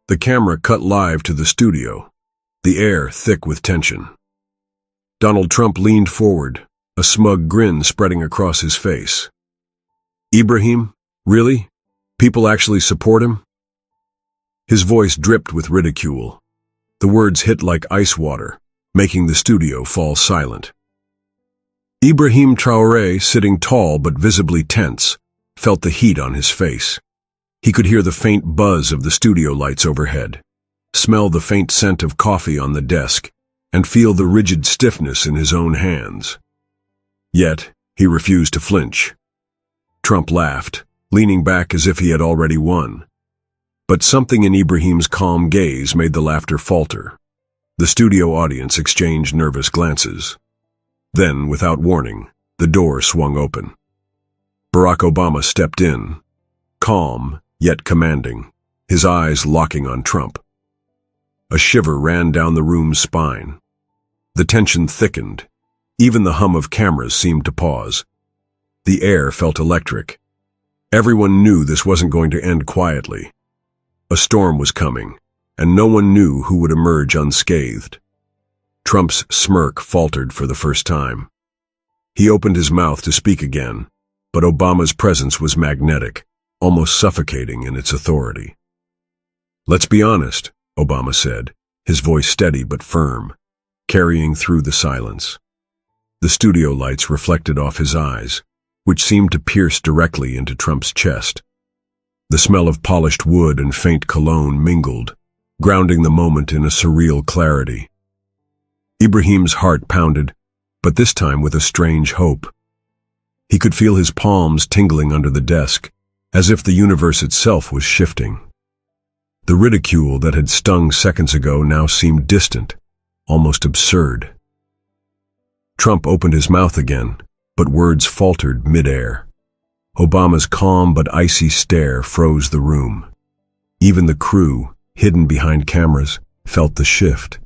The camera cut live to the studio, the air thick with tension. Donald Trump leaned forward, a smug grin spreading across his face. Ibrahim? Really? People actually support him? His voice dripped with ridicule. The words hit like ice water, making the studio fall silent. Ibrahim Traoré, sitting tall but visibly tense, felt the heat on his face. He could hear the faint buzz of the studio lights overhead, smell the faint scent of coffee on the desk, and feel the rigid stiffness in his own hands. Yet, he refused to flinch. Trump laughed, leaning back as if he had already won. But something in Ibrahim's calm gaze made the laughter falter. The studio audience exchanged nervous glances. Then, without warning, the door swung open. Barack Obama stepped in, calm yet commanding, his eyes locking on Trump. A shiver ran down the room's spine. The tension thickened. Even the hum of cameras seemed to pause. The air felt electric. Everyone knew this wasn't going to end quietly. A storm was coming, and no one knew who would emerge unscathed. Trump's smirk faltered for the first time. He opened his mouth to speak again, but Obama's presence was magnetic, almost suffocating in its authority. "Let's be honest," Obama said, his voice steady but firm, carrying through the silence. The studio lights reflected off his eyes, which seemed to pierce directly into Trump's chest. The smell of polished wood and faint cologne mingled, grounding the moment in a surreal clarity. Ibrahim's heart pounded, but this time with a strange hope. He could feel his palms tingling under the desk, as if the universe itself was shifting. The ridicule that had stung seconds ago now seemed distant, almost absurd. Trump opened his mouth again, but words faltered mid-air. Obama's calm but icy stare froze the room. Even the crew, hidden behind cameras, felt the shift,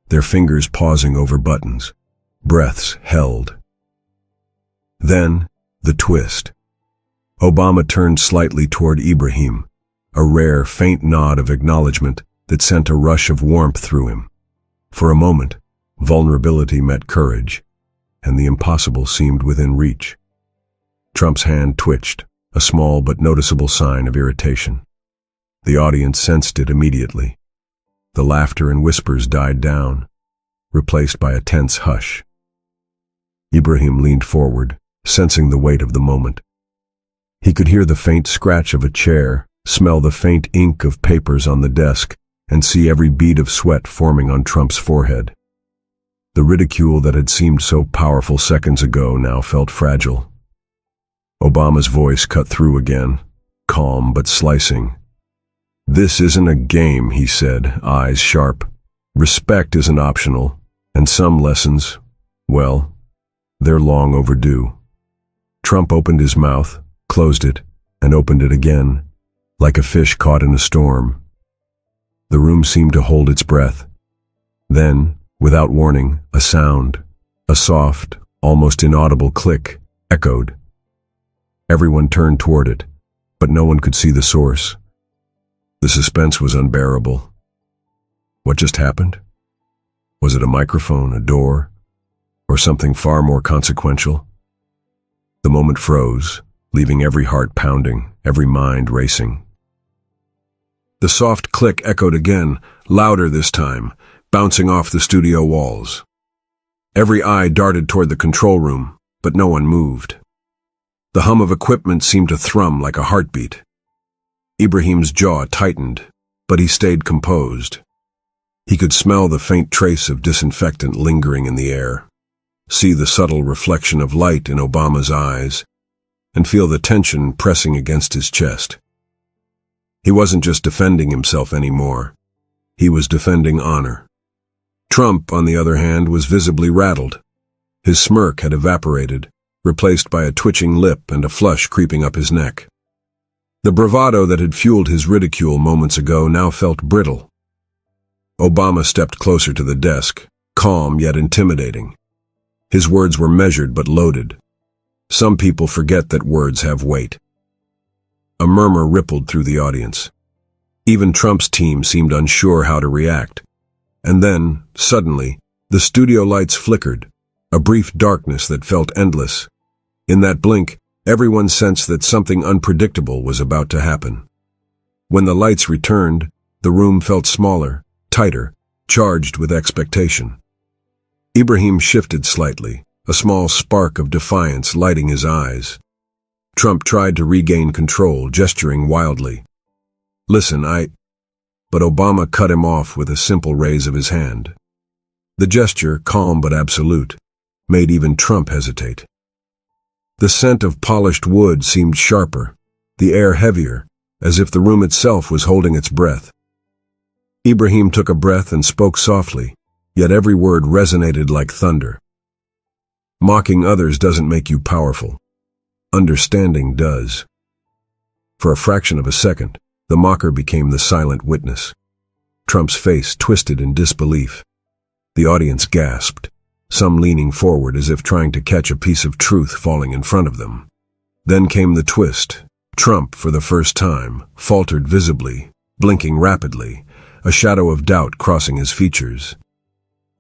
their fingers pausing over buttons, breaths held. Then, the twist. Obama turned slightly toward Ibrahim, a rare, faint nod of acknowledgement that sent a rush of warmth through him. For a moment, vulnerability met courage, and the impossible seemed within reach. Trump's hand twitched, a small but noticeable sign of irritation. The audience sensed it immediately. The laughter and whispers died down, replaced by a tense hush. Ibrahim leaned forward, sensing the weight of the moment. He could hear the faint scratch of a chair, smell the faint ink of papers on the desk, and see every bead of sweat forming on Trump's forehead. The ridicule that had seemed so powerful seconds ago now felt fragile. Obama's voice cut through again, calm but slicing. "This isn't a game," he said, eyes sharp. "Respect isn't optional, and some lessons, well, they're long overdue." Trump opened his mouth, closed it, and opened it again, like a fish caught in a storm. The room seemed to hold its breath. Then, without warning, a sound, a soft, almost inaudible click, echoed. Everyone turned toward it, but no one could see the source. The suspense was unbearable. What just happened? Was it a microphone, a door, or something far more consequential? The moment froze, leaving every heart pounding, every mind racing. The soft click echoed again, louder this time, bouncing off the studio walls. Every eye darted toward the control room, but no one moved. The hum of equipment seemed to thrum like a heartbeat. Ibrahim's jaw tightened, but he stayed composed. He could smell the faint trace of disinfectant lingering in the air, see the subtle reflection of light in Obama's eyes, and feel the tension pressing against his chest. He wasn't just defending himself anymore. He was defending honor. Trump, on the other hand, was visibly rattled. His smirk had evaporated, replaced by a twitching lip and a flush creeping up his neck. The bravado that had fueled his ridicule moments ago now felt brittle. Obama stepped closer to the desk, calm yet intimidating. His words were measured but loaded. Some people forget that words have weight. A murmur rippled through the audience. Even Trump's team seemed unsure how to react. And then, suddenly, the studio lights flickered, a brief darkness that felt endless. In that blink, everyone sensed that something unpredictable was about to happen. When the lights returned, the room felt smaller, tighter, charged with expectation. Ibrahim shifted slightly, a small spark of defiance lighting his eyes. Trump tried to regain control, gesturing wildly. "Listen, But Obama cut him off with a simple raise of his hand. The gesture, calm but absolute, made even Trump hesitate. The scent of polished wood seemed sharper, the air heavier, as if the room itself was holding its breath. Ibrahim took a breath and spoke softly, yet every word resonated like thunder. "Mocking others doesn't make you powerful. Understanding does." For a fraction of a second, the mocker became the silent witness. Trump's face twisted in disbelief. The audience gasped, some leaning forward as if trying to catch a piece of truth falling in front of them. Then came the twist. Trump, for the first time, faltered visibly, blinking rapidly, a shadow of doubt crossing his features.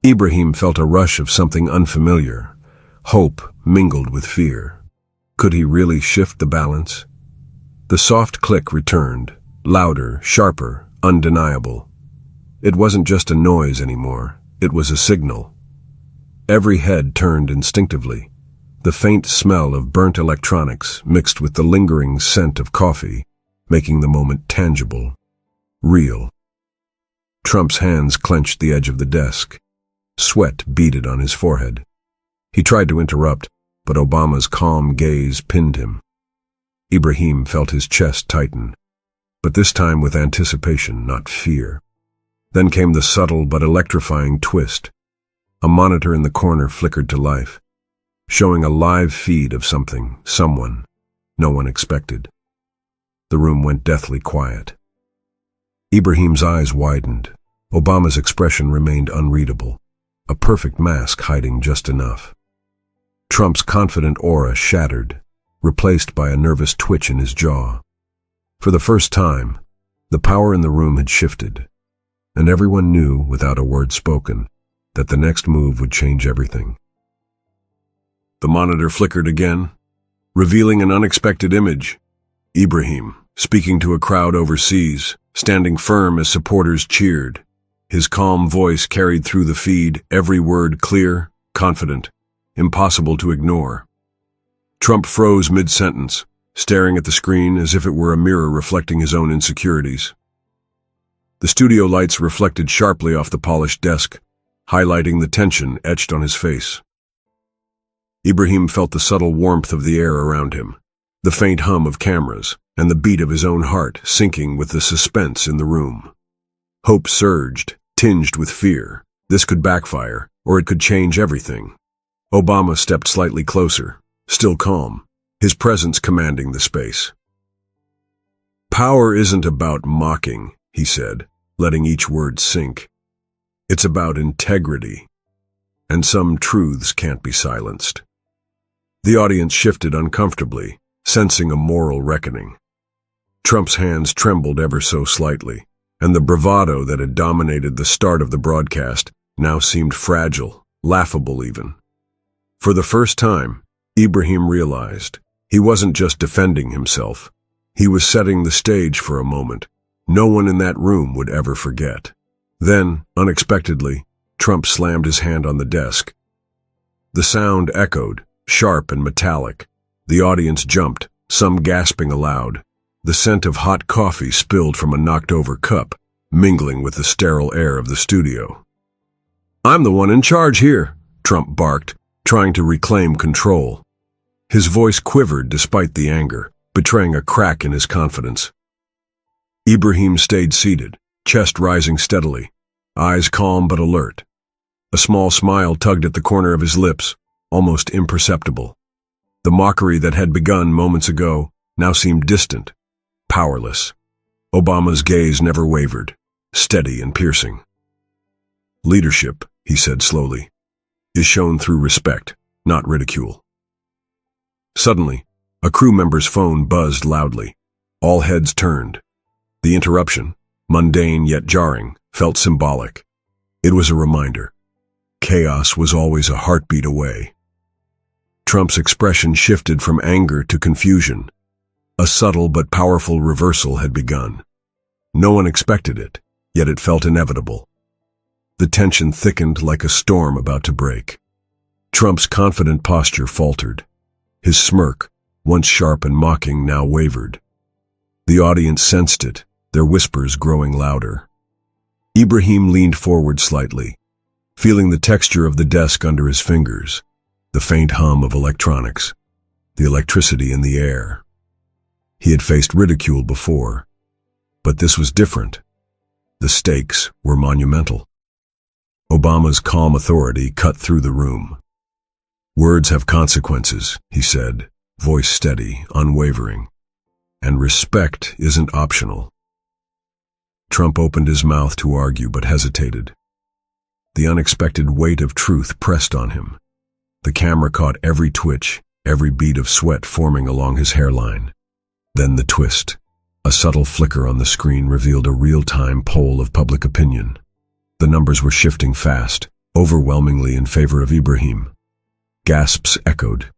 Ibrahim felt a rush of something unfamiliar, hope mingled with fear. Could he really shift the balance? The soft click returned, louder, sharper, undeniable. It wasn't just a noise anymore, it was a signal. Every head turned instinctively, the faint smell of burnt electronics mixed with the lingering scent of coffee, making the moment tangible, real. Trump's hands clenched the edge of the desk. Sweat beaded on his forehead. He tried to interrupt, but Obama's calm gaze pinned him. Ibrahim felt his chest tighten, but this time with anticipation, not fear. Then came the subtle but electrifying twist. A monitor in the corner flickered to life, showing a live feed of something, someone, no one expected. The room went deathly quiet. Ibrahim's eyes widened. Obama's expression remained unreadable, a perfect mask hiding just enough. Trump's confident aura shattered, replaced by a nervous twitch in his jaw. For the first time, the power in the room had shifted, and everyone knew, without a word spoken, that the next move would change everything. The monitor flickered again, revealing an unexpected image. Ibrahim, speaking to a crowd overseas, standing firm as supporters cheered. His calm voice carried through the feed, every word clear, confident, impossible to ignore. Trump froze mid-sentence, staring at the screen as if it were a mirror reflecting his own insecurities. The studio lights reflected sharply off the polished desk, highlighting the tension etched on his face. Ibrahim felt the subtle warmth of the air around him, the faint hum of cameras, and the beat of his own heart syncing with the suspense in the room. Hope surged, tinged with fear. This could backfire, or it could change everything. Obama stepped slightly closer, still calm, his presence commanding the space. "Power isn't about mocking," he said, letting each word sink. "It's about integrity, and some truths can't be silenced." The audience shifted uncomfortably, sensing a moral reckoning. Trump's hands trembled ever so slightly, and the bravado that had dominated the start of the broadcast now seemed fragile, laughable even. For the first time, Ibrahim realized he wasn't just defending himself. He was setting the stage for a moment no one in that room would ever forget. Then, unexpectedly, Trump slammed his hand on the desk. The sound echoed, sharp and metallic. The audience jumped, some gasping aloud. The scent of hot coffee spilled from a knocked-over cup, mingling with the sterile air of the studio. "I'm the one in charge here," Trump barked, trying to reclaim control. His voice quivered despite the anger, betraying a crack in his confidence. Ibrahim stayed seated, chest rising steadily, eyes calm but alert. A small smile tugged at the corner of his lips, almost imperceptible. The mockery that had begun moments ago now seemed distant, powerless. Obama's gaze never wavered, steady and piercing. "Leadership," he said slowly, "is shown through respect, not ridicule." Suddenly, a crew member's phone buzzed loudly. All heads turned. The interruption, mundane yet jarring, felt symbolic. It was a reminder. Chaos was always a heartbeat away. Trump's expression shifted from anger to confusion. A subtle but powerful reversal had begun. No one expected it, yet it felt inevitable. The tension thickened like a storm about to break. Trump's confident posture faltered. His smirk, once sharp and mocking, now wavered. The audience sensed it, their whispers growing louder. Ibrahim leaned forward slightly, feeling the texture of the desk under his fingers, the faint hum of electronics, the electricity in the air. He had faced ridicule before, but this was different. The stakes were monumental. Obama's calm authority cut through the room. "Words have consequences," he said, voice steady, unwavering. "And respect isn't optional." Trump opened his mouth to argue but hesitated. The unexpected weight of truth pressed on him. The camera caught every twitch, every bead of sweat forming along his hairline. Then the twist. A subtle flicker on the screen revealed a real-time poll of public opinion. The numbers were shifting fast, overwhelmingly in favor of Ibrahim. Gasps echoed.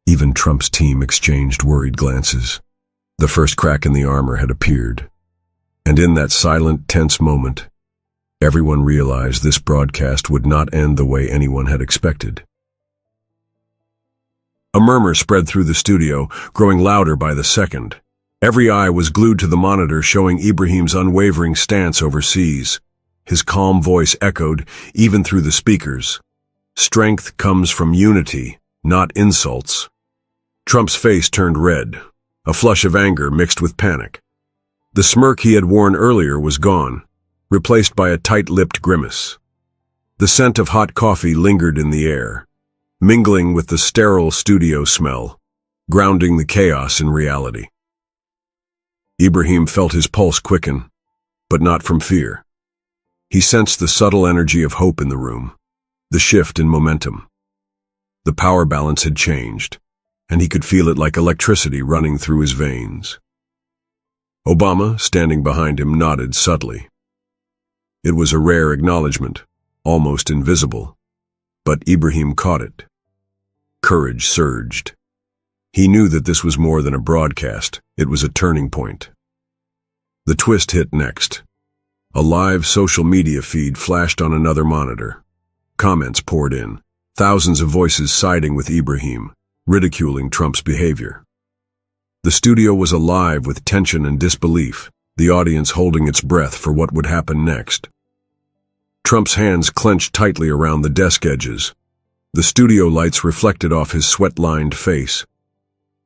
Even Trump's team exchanged worried glances. The first crack in the armor had appeared. And in that silent, tense moment, everyone realized this broadcast would not end the way anyone had expected. A murmur spread through the studio, growing louder by the second. Every eye was glued to the monitor showing Ibrahim's unwavering stance overseas. His calm voice echoed, even through the speakers. "Strength comes from unity, not insults." Trump's face turned red, a flush of anger mixed with panic. The smirk he had worn earlier was gone, replaced by a tight-lipped grimace. The scent of hot coffee lingered in the air, mingling with the sterile studio smell, grounding the chaos in reality. Ibrahim felt his pulse quicken, but not from fear. He sensed the subtle energy of hope in the room, the shift in momentum. The power balance had changed, and he could feel it like electricity running through his veins. Obama, standing behind him, nodded subtly. It was a rare acknowledgement, almost invisible, but Ibrahim caught it. Courage surged. He knew that this was more than a broadcast, it was a turning point. The twist hit next. A live social media feed flashed on another monitor. Comments poured in, thousands of voices siding with Ibrahim, ridiculing Trump's behavior. The studio was alive with tension and disbelief, the audience holding its breath for what would happen next. Trump's hands clenched tightly around the desk edges. The studio lights reflected off his sweat-lined face.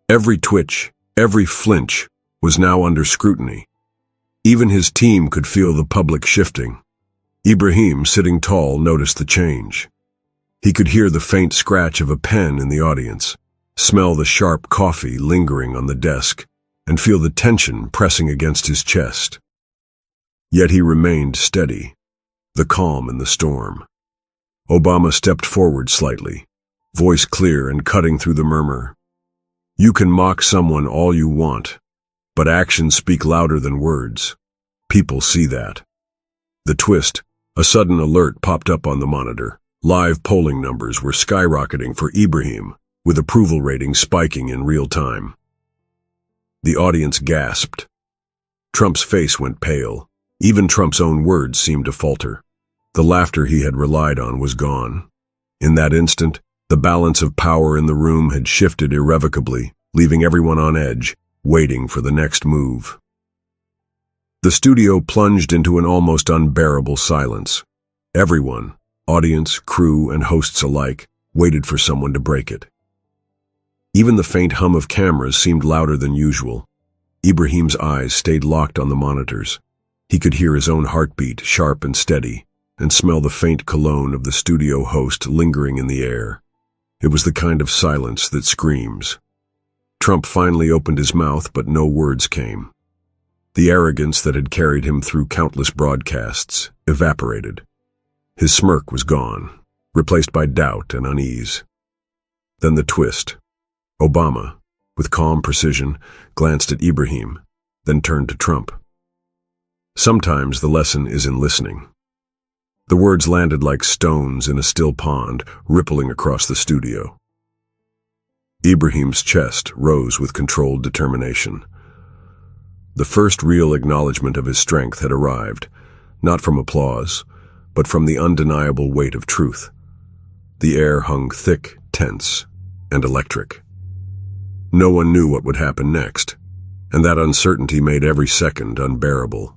Every twitch, every flinch, was now under scrutiny. Even his team could feel the public shifting. Ibrahim, sitting tall, noticed the change. He could hear the faint scratch of a pen in the audience, smell the sharp coffee lingering on the desk, and feel the tension pressing against his chest. Yet he remained steady, the calm in the storm. Obama stepped forward slightly, voice clear and cutting through the murmur. "You can mock someone all you want, but actions speak louder than words. People see that." The twist, a sudden alert popped up on the monitor. Live polling numbers were skyrocketing for Ibrahim, with approval ratings spiking in real time. The audience gasped. Trump's face went pale. Even Trump's own words seemed to falter. The laughter he had relied on was gone. In that instant, the balance of power in the room had shifted irrevocably, leaving everyone on edge, waiting for the next move. The studio plunged into an almost unbearable silence. Everyone, audience, crew, and hosts alike, waited for someone to break it. Even the faint hum of cameras seemed louder than usual. Ibrahim's eyes stayed locked on the monitors. He could hear his own heartbeat, sharp and steady, and smell the faint cologne of the studio host lingering in the air. It was the kind of silence that screams. Trump finally opened his mouth, but no words came. The arrogance that had carried him through countless broadcasts evaporated. His smirk was gone, replaced by doubt and unease. Then the twist. Obama, with calm precision, glanced at Ibrahim, then turned to Trump. Sometimes the lesson is in listening. The words landed like stones in a still pond, rippling across the studio. Ibrahim's chest rose with controlled determination. The first real acknowledgement of his strength had arrived, not from applause, but from the undeniable weight of truth. The air hung thick, tense, and electric. No one knew what would happen next, and that uncertainty made every second unbearable.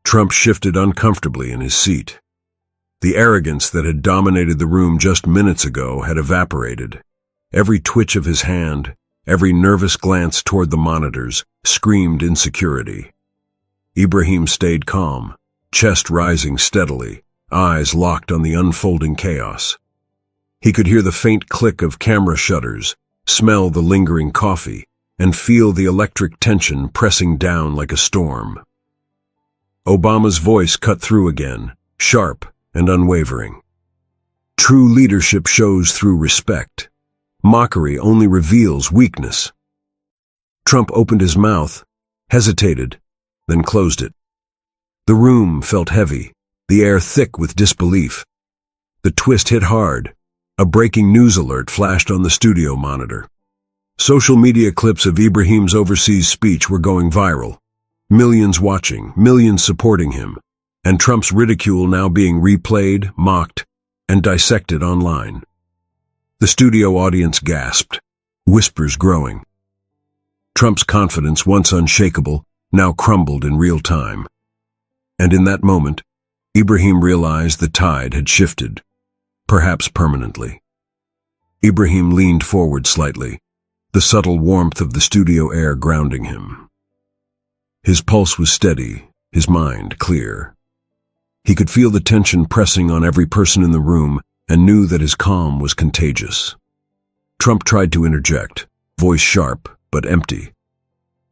Trump shifted uncomfortably in his seat. The arrogance that had dominated the room just minutes ago had evaporated. Every twitch of his hand, every nervous glance toward the monitors, screamed insecurity. Ibrahim stayed calm, chest rising steadily, eyes locked on the unfolding chaos. He could hear the faint click of camera shutters, smell the lingering coffee, and feel the electric tension pressing down like a storm. Obama's voice cut through again, sharp and unwavering. True leadership shows through respect. Mockery only reveals weakness. Trump opened his mouth, hesitated, then closed it. The room felt heavy, the air thick with disbelief. The twist hit hard. A breaking news alert flashed on the studio monitor. Social media clips of Ibrahim's overseas speech were going viral. Millions watching, millions supporting him, and Trump's ridicule now being replayed, mocked, and dissected online. The studio audience gasped, whispers growing. Trump's confidence, once unshakable, now crumbled in real time. And in that moment, Ibrahim realized the tide had shifted, perhaps permanently. Ibrahim leaned forward slightly, the subtle warmth of the studio air grounding him. His pulse was steady, his mind clear. He could feel the tension pressing on every person in the room and knew that his calm was contagious. Trump tried to interject, voice sharp but empty.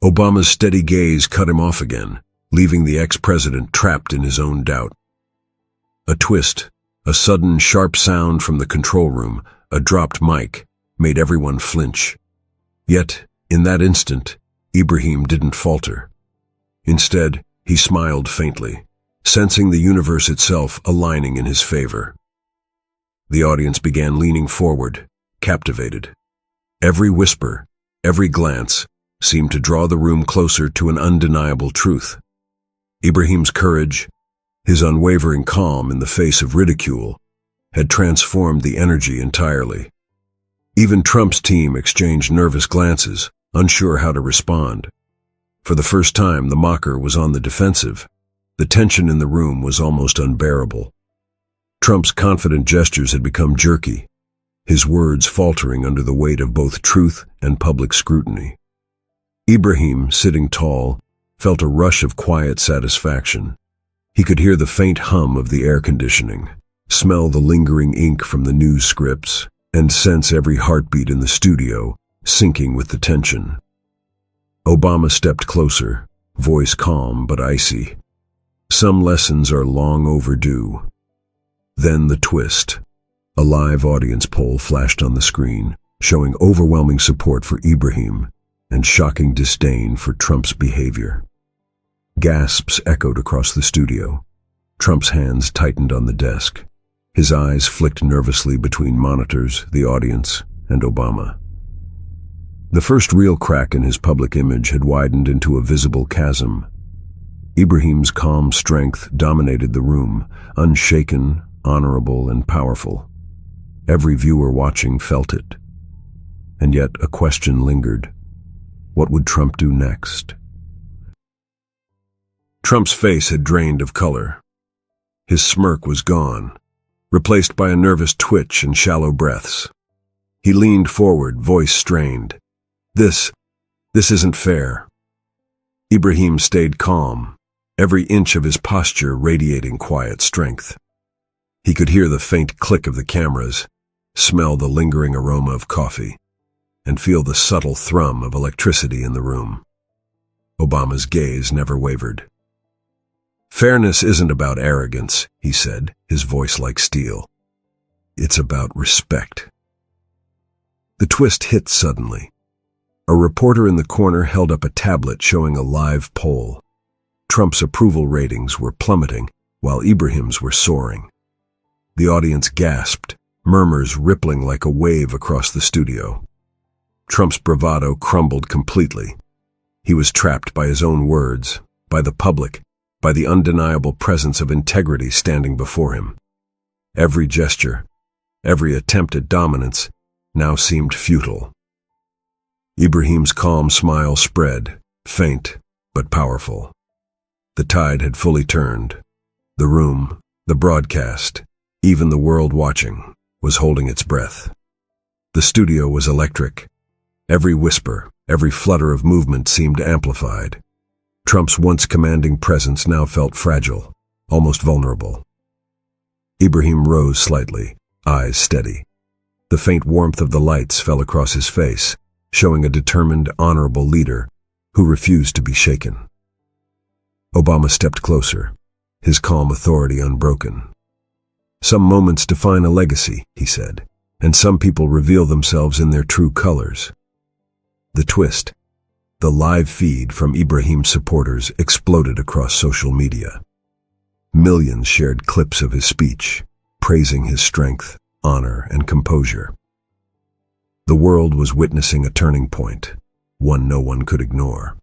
Obama's steady gaze cut him off again, leaving the ex-president trapped in his own doubt. A twist, a sudden sharp sound from the control room, a dropped mic, made everyone flinch. Yet, in that instant, Ibrahim didn't falter. Instead, he smiled faintly, sensing the universe itself aligning in his favor. The audience began leaning forward, captivated. Every whisper, every glance, seemed to draw the room closer to an undeniable truth. Ibrahim's courage, his unwavering calm in the face of ridicule, had transformed the energy entirely. Even Trump's team exchanged nervous glances, unsure how to respond. For the first time, the mocker was on the defensive. The tension in the room was almost unbearable. Trump's confident gestures had become jerky, his words faltering under the weight of both truth and public scrutiny. Ibrahim, sitting tall, felt a rush of quiet satisfaction. He could hear the faint hum of the air conditioning, smell the lingering ink from the news scripts, and sense every heartbeat in the studio sinking with the tension. Obama stepped closer, voice calm but icy. Some lessons are long overdue. Then the twist. A live audience poll flashed on the screen, showing overwhelming support for Ibrahim and shocking disdain for Trump's behavior. Gasps echoed across the studio. Trump's hands tightened on the desk. His eyes flicked nervously between monitors, the audience, and Obama. The first real crack in his public image had widened into a visible chasm. Ibrahim's calm strength dominated the room, unshaken, honorable, and powerful. Every viewer watching felt it. And yet a question lingered. What would Trump do next? Trump's face had drained of color. His smirk was gone, replaced by a nervous twitch and shallow breaths. He leaned forward, voice strained. This isn't fair. Ibrahim stayed calm, every inch of his posture radiating quiet strength. He could hear the faint click of the cameras, smell the lingering aroma of coffee, and feel the subtle thrum of electricity in the room. Obama's gaze never wavered. Fairness isn't about arrogance, he said, his voice like steel. It's about respect. The twist hit suddenly. A reporter in the corner held up a tablet showing a live poll. Trump's approval ratings were plummeting, while Ibrahim's were soaring. The audience gasped, murmurs rippling like a wave across the studio. Trump's bravado crumbled completely. He was trapped by his own words, by the public, by the undeniable presence of integrity standing before him. Every gesture, every attempt at dominance, now seemed futile. Ibrahim's calm smile spread, faint but powerful. The tide had fully turned. The room, the broadcast, even the world watching, was holding its breath. The studio was electric. Every whisper, every flutter of movement seemed amplified. Trump's once commanding presence now felt fragile, almost vulnerable. Ibrahim rose slightly, eyes steady. The faint warmth of the lights fell across his face, showing a determined, honorable leader who refused to be shaken. Obama stepped closer, his calm authority unbroken. "Some moments define a legacy," he said, "and some people reveal themselves in their true colors." The twist. The live feed from Ibrahim's supporters exploded across social media. Millions shared clips of his speech, praising his strength, honor, and composure. The world was witnessing a turning point, one no one could ignore.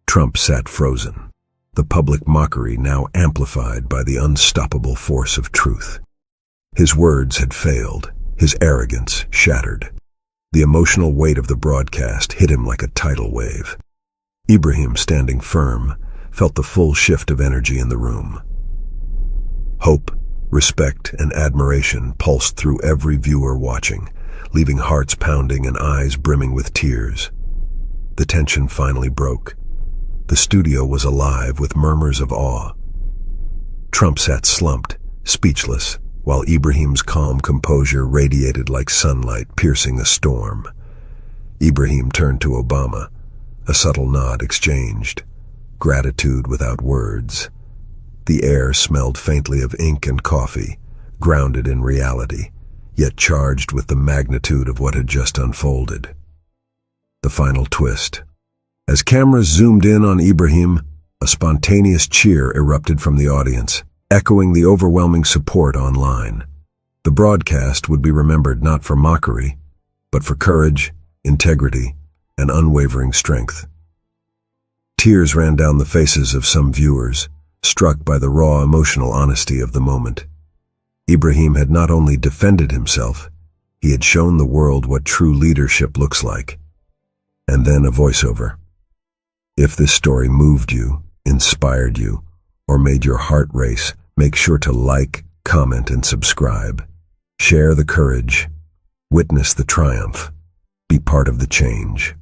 Trump sat frozen, the public mockery now amplified by the unstoppable force of truth. His words had failed, his arrogance shattered. The emotional weight of the broadcast hit him like a tidal wave. Ibrahim, standing firm, felt the full shift of energy in the room. Hope, respect, and admiration pulsed through every viewer watching, leaving hearts pounding and eyes brimming with tears. The tension finally broke. The studio was alive with murmurs of awe. Trump sat slumped, speechless, while Ibrahim's calm composure radiated like sunlight piercing a storm. Ibrahim turned to Obama, a subtle nod exchanged, gratitude without words. The air smelled faintly of ink and coffee, grounded in reality, yet charged with the magnitude of what had just unfolded. The final twist. As cameras zoomed in on Ibrahim, a spontaneous cheer erupted from the audience, echoing the overwhelming support online. The broadcast would be remembered not for mockery, but for courage, integrity, and unwavering strength. Tears ran down the faces of some viewers, struck by the raw emotional honesty of the moment. Ibrahim had not only defended himself, he had shown the world what true leadership looks like. And then a voiceover. If this story moved you, inspired you, or made your heart race, make sure to like, comment, and subscribe. Share the courage. Witness the triumph. Be part of the change.